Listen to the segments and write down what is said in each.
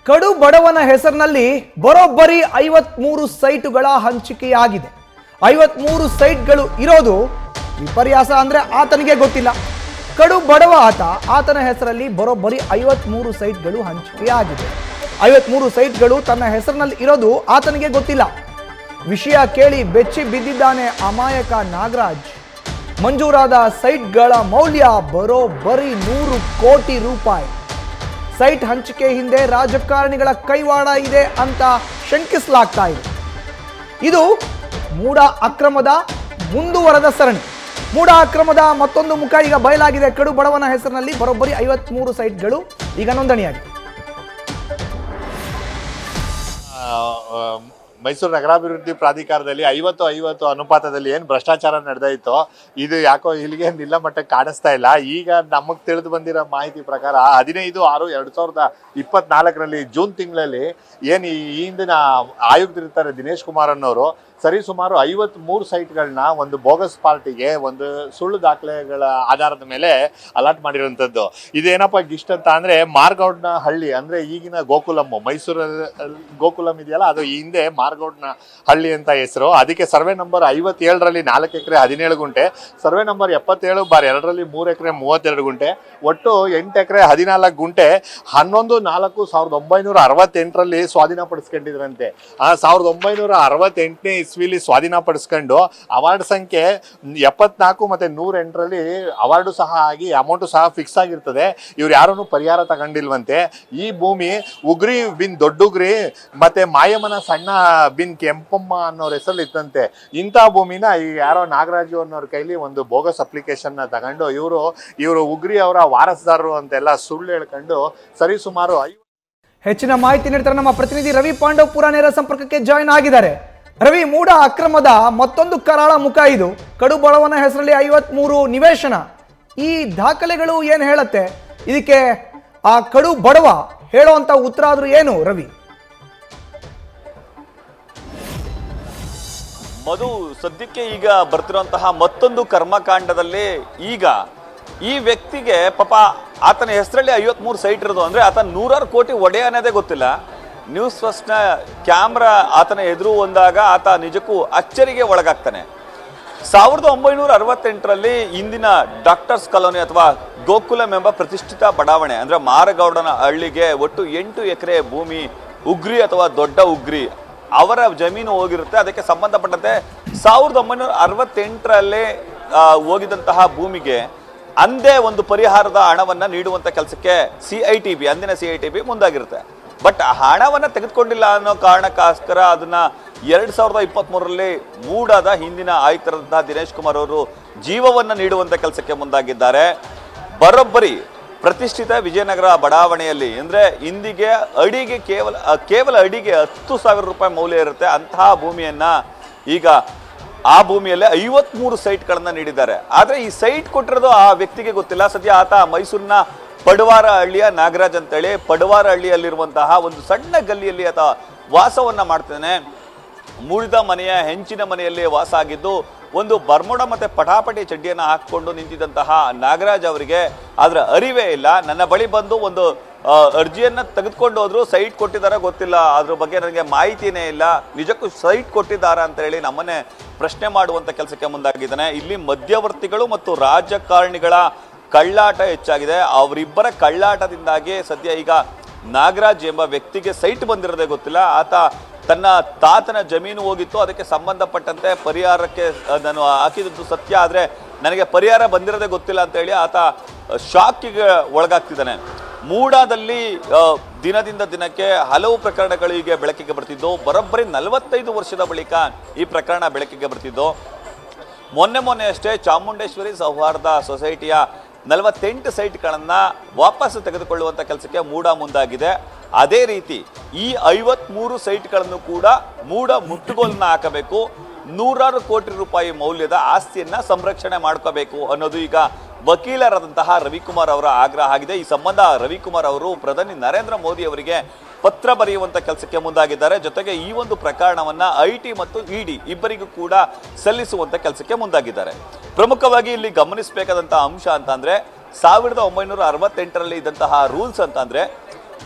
ಕಡು ಬಡವನ ಹೆಸರಿನಲ್ಲಿ ಬರೋಬ್ಬರಿ 53 ಸೈಟುಗಳ ಹಂಚಿಕೆಯಾಗಿದೆ. 53 ಸೈಟ್ಗಳು ಇರೋದು ವಿಪರ್ಯಾಸ ಅಂದ್ರೆ ಆತನಿಗೆ ಗೊತ್ತಿಲ್ಲ. ಕಡು ಬಡವ ಆತನ ಹೆಸರಲ್ಲಿ ಬರೋಬ್ಬರಿ 53 ಸೈಟ್ಗಳು ಹಂಚಿಕೆಯಾಗಿದೆ. 53 ಸೈಟ್ಗಳು ತನ್ನ ಹೆಸರಿನಲ್ಲಿ ಇರೋದು ಆತನಿಗೆ ಗೊತ್ತಿಲ್ಲ. ವಿಷಯ ಕೇಳಿ ಬೆಚ್ಚಿ ಬಿದ್ದಿದ್ದಾನೆ ಅಮಾಯಕ ನಾಗರಾಜ್. ಮಂಜೂರಾದ ಸೈಟ್ಗಳ ಮೌಲ್ಯ ಬರೋಬ್ಬರಿ 100 ಕೋಟಿ ರೂಪಾಯಿ. ಸೈಟ್ ಹಂಚಿಕೆ ಹಿಂದೆ ರಾಜಕಾರಣಿಗಳ ಕೈವಾಡ ಇದೆ ಅಂತ ಶಂಕಿಸಲಾಗ್ತಾ ಇದೆ. ಇದು ಮೂಡ ಅಕ್ರಮದ ಮುಂದುವರೆದ ಸರಣಿ. ಮೂಡ ಅಕ್ರಮದ ಮತ್ತೊಂದು ಮುಖ ಈಗ ಬಯಲಾಗಿದೆ. ಕಡು ಬಡವನ ಹೆಸರಿನಲ್ಲಿ ಬರೋಬ್ಬರಿ 53 ಸೈಟ್ಗಳು ಈಗ ನೋಂದಣಿಯಾಗಿದೆ. ಮೈಸೂರು ನಗರಾಭಿವೃದ್ಧಿ ಪ್ರಾಧಿಕಾರದಲ್ಲಿ 50-50 ಅನುಪಾತದಲ್ಲಿ ಏನು ಭ್ರಷ್ಟಾಚಾರ ನಡೆದಾಯಿತೋ ಇದು ಯಾಕೋ ಇಲ್ಲಿಗೆ ನಿಲ್ಲ ಮಟ್ಟಕ್ಕೆ ಕಾಣಿಸ್ತಾ ಇಲ್ಲ. ಈಗ ನಮಗೆ ತಿಳಿದು ಬಂದಿರೋ ಮಾಹಿತಿ ಪ್ರಕಾರ 15/6/2024 ಜೂನ್ ತಿಂಗಳಲ್ಲಿ ಏನು ಈ ಹಿಂದಿನ ಆಯುಕ್ತರಿರ್ತಾರೆ ದಿನೇಶ್ ಕುಮಾರ್ ಅನ್ನೋರು ಸರಿಸುಮಾರು 53 ಸೈಟ್ಗಳನ್ನ ಒಂದು ಬೋಗಸ್ ಪಾರ್ಟಿಗೆ ಒಂದು ಸುಳ್ಳು ದಾಖಲೆಗಳ ಆಧಾರದ ಮೇಲೆ ಅಲಾಟ್ ಮಾಡಿರೋಂಥದ್ದು. ಇದೇನಪ್ಪ ಇಷ್ಟ ಅಂತ ಅಂದರೆ ಮಾರ್ಗೌಡ್ನ ಹಳ್ಳಿ ಅಂದರೆ ಈಗಿನ ಗೋಕುಲಂ, ಮೈಸೂರಲ್ಲಿ ಗೋಕುಲಂ ಇದೆಯಲ್ಲ ಅದು ಈ ಹಿಂದೆ ಮಾರ್ಗೌಡ್ನ ಹಳ್ಳಿ ಅಂತ ಹೆಸರು. ಅದಕ್ಕೆ ಸರ್ವೆ ನಂಬರ್ 57ರಲ್ಲಿ 4 ಎಕರೆ 17 ಗುಂಟೆ, ಸರ್ವೆ ನಂಬರ್ 77/2ರಲ್ಲಿ 3 ಎಕರೆ 32 ಗುಂಟೆ, ಒಟ್ಟು 8 ಎಕರೆ 14 ಗುಂಟೆ 11/4/1968ರಲ್ಲಿ ಸ್ವಾಧೀನಪಡಿಸ್ಕೊಂಡಿದ್ರಂತೆ. 1968ನೇ ಇಸ್ವಿಲಿ ಸ್ವಾಧೀನಪಡಿಸ್ಕೊಂಡು ಅವಾರ್ಡ್ ಸಂಖ್ಯೆ 74 ಮತ್ತು 108ರಲ್ಲಿ ಅವಾರ್ಡು ಸಹ ಆಗಿ ಅಮೌಂಟು ಸಹ ಫಿಕ್ಸ್ ಆಗಿರ್ತದೆ. ಇವ್ರು ಯಾರೂ ಪರಿಹಾರ ತಗೊಂಡಿಲ್ವಂತೆ. ಈ ಭೂಮಿ ಉಗ್ರಿ ಬಿನ್ ದೊಡ್ಡುಗ್ರಿ ಮತ್ತೆ ಮಾಯಮ್ಮನ ಸಣ್ಣ ಬಿನ್ ಕೆಂಪಮ್ಮ ಅನ್ನೋರ ಹೆಸರಲ್ಲಿ ಇತ್ತಂತೆ. ಇಂಥ ಭೂಮಿನ ಈ ಯಾರೋ ನಾಗರಾಜು ಅನ್ನೋರ ಕೈಲಿ ಒಂದು ಬೋಗಸ್ ಅಪ್ಲಿಕೇಶನ್ ತಗೊಂಡು ಇವರು ಉಗ್ರಿ ಅವರ ವಾರಸ್ದಾರರು ಅಂತೆಲ್ಲ ಸುಳ್ಳು ಹೇಳ್ಕೊಂಡು ಸರಿಸುಮಾರು ಹೆಚ್ಚಿನ ಮಾಹಿತಿ ನೀಡ್ತಾರೆ ನಮ್ಮ ಪ್ರತಿನಿಧಿ ರವಿ ಪಾಂಡವಪುರ ನೇರ ಸಂಪರ್ಕಕ್ಕೆ ಜಾಯಿನ್ ಆಗಿದ್ದಾರೆ. ರವಿ, ಮೂಡ ಅಕ್ರಮದ ಮತ್ತೊಂದು ಕರಾಳ ಮುಖ ಇದು. ಕಡು ಬಡವನ ಹೆಸರಲ್ಲಿ 53 ನಿವೇಶನ. ಈ ದಾಖಲೆಗಳು ಏನು ಹೇಳುತ್ತೆ? ಇದಕ್ಕೆ ಆ ಕಡು ಬಡವ ಹೇಳುವಂತ ಉತ್ತರ ಆದ್ರೂ ಏನು ರವಿ? ಮಧು, ಸದ್ಯಕ್ಕೆ ಈಗ ಬರ್ತಿರುವಂತಹ ಮತ್ತೊಂದು ಕರ್ಮಕಾಂಡದಲ್ಲಿ ಈಗ ಈ ವ್ಯಕ್ತಿಗೆ ಪಾಪ ಆತನ ಹೆಸರಲ್ಲಿ 53 ಸೈಟ್ ಇರೋದು ಅಂದ್ರೆ ಆತ 100 ಕೋಟಿ ಒಡೆಯ ಅನ್ನೋದೇ ಗೊತ್ತಿಲ್ಲ. ನ್ಯೂಸ್ ಫಸ್ಟ್ನ ಕ್ಯಾಮ್ರಾ ಆತನ ಎದುರು ಬಂದಾಗ ಆತ ನಿಜಕ್ಕೂ ಅಚ್ಚರಿಗೆ ಒಳಗಾಗ್ತಾನೆ. 1968ರಲ್ಲಿ ಇಂದಿನ ಡಾಕ್ಟರ್ಸ್ ಕಾಲೋನಿ ಅಥವಾ ಗೋಕುಲಂ ಎಂಬ ಪ್ರತಿಷ್ಠಿತ ಬಡಾವಣೆ ಅಂದ್ರೆ ಮಾರಗೌಡನ ಹಳ್ಳಿಗೆ ಒಟ್ಟು 8 ಎಕರೆ ಭೂಮಿ ಉಗ್ರಿ ಅಥವಾ ದೊಡ್ಡ ಉಗ್ರಿ ಅವರ ಜಮೀನು ಹೋಗಿರುತ್ತೆ. ಅದಕ್ಕೆ ಸಂಬಂಧಪಟ್ಟಂತೆ 1968ರಲ್ಲಿ ಹೋಗಿದಂತಹ ಭೂಮಿಗೆ ಅಂದೇ ಒಂದು ಪರಿಹಾರದ ಹಣವನ್ನ ನೀಡುವಂತ ಕೆಲಸಕ್ಕೆ ಅಂದಿನ CITB ಮುಂದಾಗಿರುತ್ತೆ. ಬಟ್ ಆ ಹಣವನ್ನ ತೆಗೆದುಕೊಂಡಿಲ್ಲ ಅನ್ನೋ ಕಾರಣಕ್ಕೋಸ್ಕರ ಅದನ್ನ 2023ರಲ್ಲಿ ಮೂಡಾದ ಹಿಂದಿನ ಆಯುಕ್ತರಾದಂತಹ ದಿನೇಶ್ ಕುಮಾರ್ ಅವರು ಜೀವವನ್ನ ನೀಡುವಂತ ಕೆಲಸಕ್ಕೆ ಮುಂದಾಗಿದ್ದಾರೆ. ಬರೋಬ್ಬರಿ ಪ್ರತಿಷ್ಠಿತ ವಿಜಯನಗರ ಬಡಾವಣೆಯಲ್ಲಿ ಅಂದ್ರೆ ಇಂದಿಗೆ ಅಡಿಗೆ ಕೇವಲ ಅಡಿಗೆ 10,000 ರೂಪಾಯಿ ಮೌಲ್ಯ ಇರುತ್ತೆ. ಅಂತಹ ಭೂಮಿಯನ್ನ ಈಗ ಆ ಭೂಮಿಯಲ್ಲೇ 53 ಸೈಟ್ಗಳನ್ನ ನೀಡಿದ್ದಾರೆ. ಆದ್ರೆ ಈ ಸೈಟ್ ಕೊಟ್ಟಿರೋದು ಆ ವ್ಯಕ್ತಿಗೆ ಗೊತ್ತಿಲ್ಲ. ಸದ್ಯ ಆತ ಮೈಸೂರಿನ ಪಡವಾರ ಹಳ್ಳಿಯ ನಾಗರಾಜ್ ಅಂತೇಳಿ ಪಡವಾರ ಹಳ್ಳಿಯಲ್ಲಿರುವಂತಹ ಒಂದು ಸಣ್ಣ ಗಲ್ಲಿಯಲ್ಲಿ ಆತ ವಾಸವನ್ನ ಮಾಡ್ತಾನೆ. ಮುರಿದ ಮನೆಯ ಹೆಂಚಿನ ಮನೆಯಲ್ಲಿ ವಾಸ ಆಗಿದ್ದು ಒಂದು ಬರ್ಮೋಡ ಮತ್ತೆ ಪಟಾಪಟಿ ಚಡ್ಡಿಯನ್ನು ಹಾಕೊಂಡು ನಿಂತಿದ್ದಂತಹ ನಾಗರಾಜ್ ಅವರಿಗೆ ಅದರ ಅರಿವೇ ಇಲ್ಲ. ನನ್ನ ಬಳಿ ಬಂದು ಒಂದು ಅರ್ಜಿಯನ್ನ ತೆಗೆದುಕೊಂಡು ಹೋದ್ರು, ಸೈಟ್ ಕೊಟ್ಟಿದ್ದಾರ ಗೊತ್ತಿಲ್ಲ, ಅದ್ರ ಬಗ್ಗೆ ನನಗೆ ಮಾಹಿತಿನೇ ಇಲ್ಲ, ನಿಜಕ್ಕೂ ಸೈಟ್ ಕೊಟ್ಟಿದ್ದಾರಾ ಅಂತ ಹೇಳಿ ನಮ್ಮನ್ನೇ ಪ್ರಶ್ನೆ ಮಾಡುವಂತ ಕೆಲಸಕ್ಕೆ ಮುಂದಾಗಿದ್ದಾನೆ. ಇಲ್ಲಿ ಮಧ್ಯವರ್ತಿಗಳು ಮತ್ತು ರಾಜಕಾರಣಿಗಳ ಕಳ್ಳಾಟ ಹೆಚ್ಚಾಗಿದೆ. ಅವರಿಬ್ಬರ ಕಳ್ಳಾಟದಿಂದಾಗಿ ಸದ್ಯ ಈಗ ನಾಗರಾಜ್ ಎಂಬ ವ್ಯಕ್ತಿಗೆ ಸೈಟ್ ಬಂದಿರೋದೇ ಗೊತ್ತಿಲ್ಲ. ಆತ ತನ್ನ ತಾತನ ಜಮೀನು ಹೋಗಿತ್ತು, ಅದಕ್ಕೆ ಸಂಬಂಧಪಟ್ಟಂತೆ ಪರಿಹಾರಕ್ಕೆ ನಾನು ಹಾಕಿದ್ದು ಸತ್ಯ, ಆದರೆ ನನಗೆ ಪರಿಹಾರ ಬಂದಿರೋದೇ ಗೊತ್ತಿಲ್ಲ ಅಂತ ಹೇಳಿ ಆತ ಶಾಕಿಗೆ ಒಳಗಾಗ್ತಿದ್ದಾನೆ. ಮೂಡಾದಲ್ಲಿ ದಿನದಿಂದ ದಿನಕ್ಕೆ ಹಲವು ಪ್ರಕರಣಗಳು ಈಗ ಬೆಳಕಿಗೆ ಬರ್ತಿದ್ದು, ಬರೋಬ್ಬರಿ 45 ವರ್ಷದ ಬಳಿಕ ಈ ಪ್ರಕರಣ ಬೆಳಕಿಗೆ ಬರ್ತಿದ್ದು. ಮೊನ್ನೆ ಅಷ್ಟೇ ಚಾಮುಂಡೇಶ್ವರಿ ಸೌಹಾರ್ದ ಸೊಸೈಟಿಯ 48 ಸೈಟ್ಗಳನ್ನು ವಾಪಸ್ ತೆಗೆದುಕೊಳ್ಳುವಂಥ ಕೆಲಸಕ್ಕೆ ಮೂಡ ಮುಂದಾಗಿದೆ. ಅದೇ ರೀತಿ ಈ 53 ಸೈಟ್ಗಳನ್ನು ಕೂಡ ಮೂಡ ಮುಟ್ಟುಗೋಲನ್ನ ಹಾಕಬೇಕು, 100 ಕೋಟಿ ರೂಪಾಯಿ ಮೌಲ್ಯದ ಆಸ್ತಿಯನ್ನ ಸಂರಕ್ಷಣೆ ಮಾಡ್ಕೋಬೇಕು ಅನ್ನೋದು ಈಗ ವಕೀಲರಾದಂತಹ ರವಿಕುಮಾರ್ ಅವರ ಆಗ್ರಹ ಆಗಿದೆ. ಈ ಸಂಬಂಧ ರವಿಕುಮಾರ್ ಅವರು ಪ್ರಧಾನಿ ನರೇಂದ್ರ ಮೋದಿ ಅವರಿಗೆ ಪತ್ರ ಬರೆಯುವಂತ ಕೆಲಸಕ್ಕೆ ಮುಂದಾಗಿದ್ದಾರೆ. ಜೊತೆಗೆ ಈ ಒಂದು ಪ್ರಕರಣವನ್ನ IT ಮತ್ತು ED ಇಬ್ಬರಿಗೂ ಕೂಡ ಸಲ್ಲಿಸುವಂತ ಕೆಲಸಕ್ಕೆ ಮುಂದಾಗಿದ್ದಾರೆ. ಪ್ರಮುಖವಾಗಿ ಇಲ್ಲಿ ಗಮನಿಸಬೇಕಾದಂತಹ ಅಂಶ ಅಂತಂದ್ರೆ 1968ರಲ್ಲಿ ಇದ್ದಂತಹ ರೂಲ್ಸ್ ಅಂತಂದ್ರೆ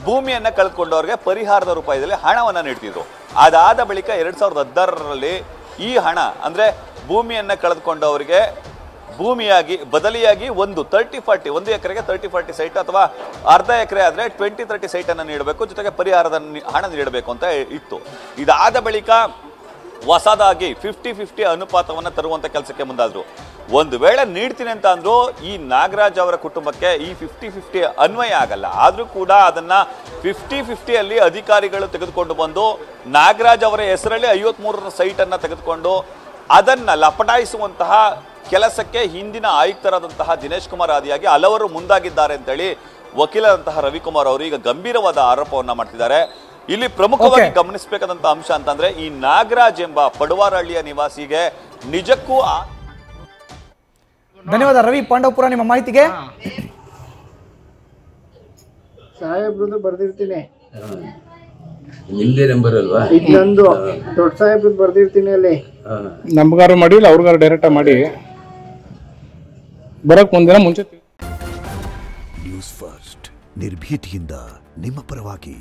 ಭೂಮಿಯನ್ನ ಕಳೆದುಕೊಂಡವ್ರಿಗೆ ಪರಿಹಾರದ ರೂಪದಲ್ಲಿ ಹಣವನ್ನ ನೀಡ್ತಿದ್ರು. ಅದಾದ ಬಳಿಕ 2016ರಲ್ಲಿ ಈ ಹಣ ಅಂದ್ರೆ ಭೂಮಿಯನ್ನ ಕಳೆದುಕೊಂಡವರಿಗೆ ಭೂಮಿಯಾಗಿ ಬದಲಿಯಾಗಿ ಒಂದು 30-40 1 ಎಕರೆಗೆ 30-40 ಸೈಟ್ ಅಥವಾ ಅರ್ಧ ಎಕರೆ ಆದ್ರೆ 20-30 ಸೈಟ್ ಅನ್ನ ನೀಡಬೇಕು, ಜೊತೆಗೆ ಪರಿಹಾರದ ಹಣ ನೀಡಬೇಕು ಅಂತ ಇತ್ತು. ಇದಾದ ಬಳಿಕ ಹೊಸದಾಗಿ 50-50 ಅನುಪಾತವನ್ನ ತರುವಂತ ಕೆಲಸಕ್ಕೆ ಮುಂದಾದ್ರು. ಒಂದು ವೇಳೆ ನೀಡ್ತೀನಿ ಅಂತ ಅಂದ್ರು ಈ ನಾಗರಾಜ್ ಅವರ ಕುಟುಂಬಕ್ಕೆ ಈ 50-50 ಅನ್ವಯ ಆಗಲ್ಲ. ಆದ್ರೂ ಕೂಡ ಅದನ್ನ 50-50 ಅಲ್ಲಿ ಅಧಿಕಾರಿಗಳು ತೆಗೆದುಕೊಂಡು ಬಂದು ನಾಗರಾಜ್ ಅವರ ಹೆಸರಲ್ಲಿ 53 ಸೈಟ್ ಅನ್ನ ತೆಗೆದುಕೊಂಡು ಅದನ್ನ ಲಪಟಾಯಿಸುವಂತಹ ಕೆಲಸಕ್ಕೆ ಹಿಂದಿನ ಆಯುಕ್ತರಾದಂತಹ ದಿನೇಶ್ ಕುಮಾರ್ ಆದಿಯಾಗಿ ಹಲವರು ಮುಂದಾಗಿದ್ದಾರೆ ಅಂತೇಳಿ ವಕೀಲರಂತಹ ರವಿಕುಮಾರ್ ಅವರು ಈಗ ಗಂಭೀರವಾದ ಆರೋಪವನ್ನ ಮಾಡ್ತಿದ್ದಾರೆ. ಇಲ್ಲಿ ಪ್ರಮುಖವಾಗಿ ಗಮನಿಸಬೇಕಾದಂತ ಅಂಶ ಅಂತಂದ್ರೆ ಈ ನಾಗರಾಜ್ ಎಂಬ ಪಡುವಾರಹಳ್ಳಿಯ ನಿವಾಸಿಗೆ ನಿಜಕ್ಕೂ ಧನ್ಯವಾದ ರವಿ ಪಾಂಡವಪುರ ನಿಮ್ಮ ಮಾಹಿತಿಗೆ. ಸಾಹೇಬ್ರದ್ದು ಬರ್ದಿರ್ತೀನಿ, ನಿಮ್ದೇ ನಂಬರ್ ಅಲ್ವಾ? ಇನ್ನೊಂದು ದೊಡ್ಡ ಸಾಹೇಬ್ರದ್ದು ಬರ್ದಿರ್ತೀನಿ ಅಲ್ಲಿ. ನಮ್ಗಾರು ಮಾಡಿ ಇಲ್ಲ ಅವ್ರಿಗಾರು ಡೈರೆಕ್ಟ್ ಮಾಡಿ ಬರಕ್ ಒಂದಿನ ಮುಂಚೆ. ನ್ಯೂಸ್ ಫಸ್ಟ್ ನಿರ್ಭೀತಿಯಿಂದ ನಿಮ್ಮ ಪರವಾಗಿ.